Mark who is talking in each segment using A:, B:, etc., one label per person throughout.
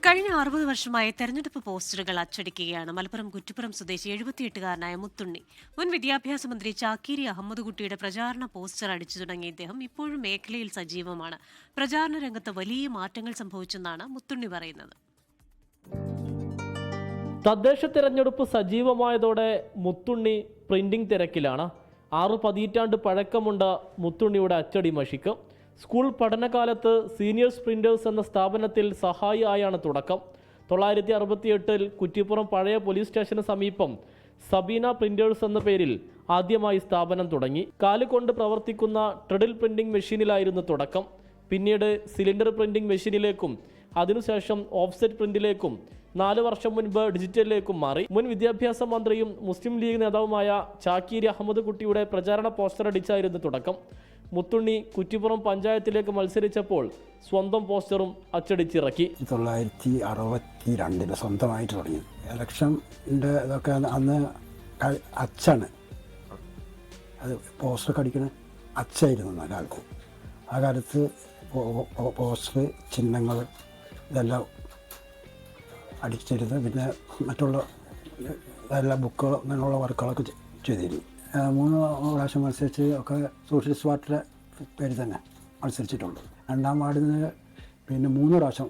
A: കഴിഞ്ഞ 60 വർഷമായി തെരഞ്ഞെടുപ്പ് പോസ്റ്ററുകൾ അച്ചടിക്കുകയാണ് മലപ്പുറം കുറ്റിപ്പുറം സ്വദേശി 78-കാരനായ മുത്തുണ്ണി. മുൻ വിദ്യാഭ്യാസ മന്ത്രി ചാക്കീരി അഹമ്മദ് കുട്ടിയുടെ പ്രചാരണ പോസ്റ്റർ അടിച്ചു തുടങ്ങിയ ഇദ്ദേഹം ഇപ്പോഴും മേഖലയിൽ സജീവമാണ്. പ്രചാരണ രംഗത്ത് വലിയ മാറ്റങ്ങൾ സംഭവിച്ചെന്നാണ് മുത്തുണ്ണി പറയുന്നത്.
B: തദ്ദേശ തെരഞ്ഞെടുപ്പ് സജീവമായതോടെ മുത്തുണ്ണി പ്രിന്റിംഗ് തിരക്കിലാണ്. 6 പതിറ്റാണ്ട് പഴക്കമുണ്ട് മുത്തുണ്ണിയുടെ അച്ചടി മഷിക്ക്. സ്കൂൾ പഠനകാലത്ത് സീനിയേഴ്സ് പ്രിന്റേഴ്സ് എന്ന സ്ഥാപനത്തിൽ സഹായി ആയാണ് തുടക്കം. 1968 കുറ്റിപ്പുറം പഴയ പോലീസ് സ്റ്റേഷന് സമീപം സബീന പ്രിന്റേഴ്സ് എന്ന പേരിൽ ആദ്യമായി സ്ഥാപനം തുടങ്ങി. കാലുകൊണ്ട് പ്രവർത്തിക്കുന്ന ട്രെഡിൽ പ്രിന്റിംഗ് മെഷീനിലായിരുന്നു തുടക്കം. പിന്നീട് സിലിണ്ടർ പ്രിന്റിംഗ് മെഷീനിലേക്കും അതിനുശേഷം ഓഫ്സെറ്റ് പ്രിന്റിലേക്കും 4 വർഷം മുൻപ് ഡിജിറ്റലിലേക്കും മാറി. മുൻ വിദ്യാഭ്യാസ മന്ത്രിയും മുസ്ലിം ലീഗ് നേതാവുമായ ചാക്കീരി അഹമ്മദ് കുട്ടിയുടെ പ്രചാരണ പോസ്റ്റർ അടിച്ചായിരുന്നു തുടക്കം. മുത്തുണ്ണി കുറ്റിപ്പുറം പഞ്ചായത്തിലേക്ക് മത്സരിച്ചപ്പോൾ സ്വന്തം പോസ്റ്ററും അച്ചടിച്ചിറക്കി.
C: 1962 സ്വന്തമായിട്ട് തുടങ്ങി. ഇലക്ഷൻ്റെ ഇതൊക്കെ അന്ന് അച്ചാണ്, അത് പോസ്റ്റർ അടിക്കുന്ന അച്ചായിരുന്നു ആ കാലത്ത്. ആ കാലത്ത് പോസ്റ്റർ, ചിഹ്നങ്ങൾ ഇതെല്ലാം അടിച്ചിരുന്നു. പിന്നെ മറ്റുള്ള എല്ലാ ബുക്കുകൾ അങ്ങനെയുള്ള വർക്കുകളൊക്കെ ചെയ്തിരുന്നു. 3 പ്രാവശ്യം മത്സരിച്ച് ഒക്കെ സോഷ്യലിസ്റ്റ് പാർട്ടിയുടെ പേര് തന്നെ മത്സരിച്ചിട്ടുണ്ട്. 2ാം വാർഡിൽ നിന്ന് പിന്നെ 3 പ്രാവശ്യം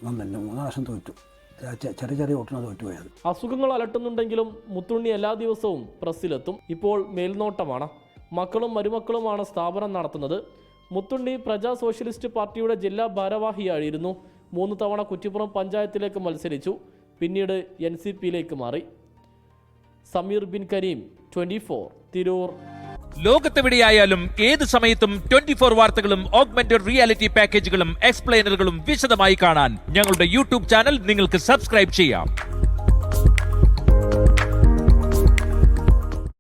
C: വന്നില്ല, 3 പ്രാവശ്യം തോറ്റു. ചെറിയ വോട്ടിനാണ് തോറ്റുപോയത്.
B: അസുഖങ്ങൾ അലട്ടുന്നുണ്ടെങ്കിലും മുത്തുണ്ണി എല്ലാ ദിവസവും പ്രസ്സിലെത്തും. ഇപ്പോൾ മേൽനോട്ടമാണ്. മക്കളും മരുമക്കളുമാണ് സ്ഥാപനം നടത്തുന്നത്. മുത്തുണ്ണി പ്രജാ സോഷ്യലിസ്റ്റ് പാർട്ടിയുടെ ജില്ലാ ഭാരവാഹിയായിരുന്നു. 3 തവണ കുറ്റിപ്പുറം പഞ്ചായത്തിലേക്ക് മത്സരിച്ചു. പിന്നീട് NCPയിലേക്ക് മാറി. സമീർ ബിൻ കരീം, 24, തിരൂർ.
D: ലോകത്തെവിടെയായാലും ഏത് സമയത്തും 24 വാർത്തകളും ഓഗ്മെന്റഡ് റിയാലിറ്റി പാക്കേജുകളും എക്സ്പ്ലെയിനറുകളും വിശദമായി കാണാൻ ഞങ്ങളുടെ യൂട്യൂബ് ചാനൽ നിങ്ങൾക്ക് സബ്സ്ക്രൈബ് ചെയ്യാം.